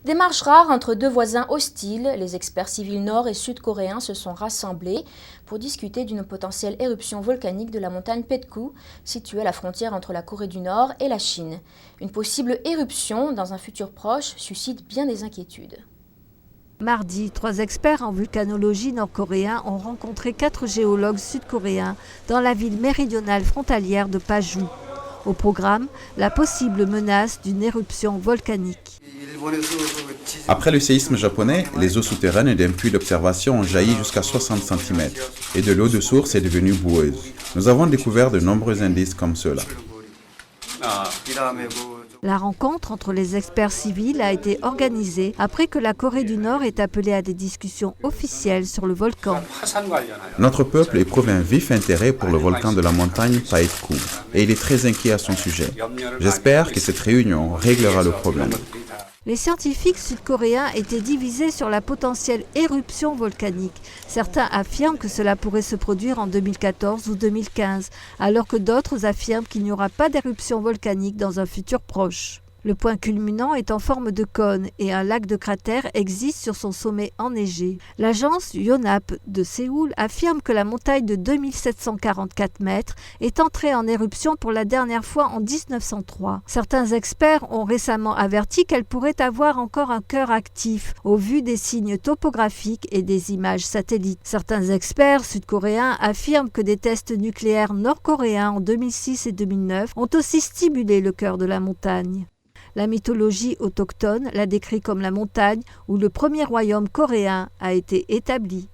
Démarche rare entre deux voisins hostiles, les experts civils nord- et sud-coréens se sont rassemblés pour discuter d'une potentielle éruption volcanique de la montagne Petku, située à la frontière entre la Corée du Nord et la Chine. Une possible éruption dans un futur proche suscite bien des inquiétudes. Mardi, 3 experts en vulcanologie nord-coréens ont rencontré 4 géologues sud-coréens dans la ville méridionale frontalière de Paju. Au programme, la possible menace d'une éruption volcanique. Après le séisme japonais, les eaux souterraines d'un puits d'observation ont jailli jusqu'à 60 cm et de l'eau de source est devenue boueuse. Nous avons découvert de nombreux indices comme ceux-là. La rencontre entre les experts civils a été organisée après que la Corée du Nord ait appelé à des discussions officielles sur le volcan. Notre peuple éprouve un vif intérêt pour le volcan de la montagne Paektu et il est très inquiet à son sujet. J'espère que cette réunion réglera le problème. Les scientifiques sud-coréens étaient divisés sur la potentielle éruption volcanique. Certains affirment que cela pourrait se produire en 2014 ou 2015, alors que d'autres affirment qu'il n'y aura pas d'éruption volcanique dans un futur proche. Le point culminant est en forme de cône et un lac de cratère existe sur son sommet enneigé. L'agence Yonhap de Séoul affirme que la montagne de 2744 mètres est entrée en éruption pour la dernière fois en 1903. Certains experts ont récemment averti qu'elle pourrait avoir encore un cœur actif au vu des signes topographiques et des images satellites. Certains experts sud-coréens affirment que des tests nucléaires nord-coréens en 2006 et 2009 ont aussi stimulé le cœur de la montagne. La mythologie autochtone la décrit comme la montagne où le premier royaume coréen a été établi.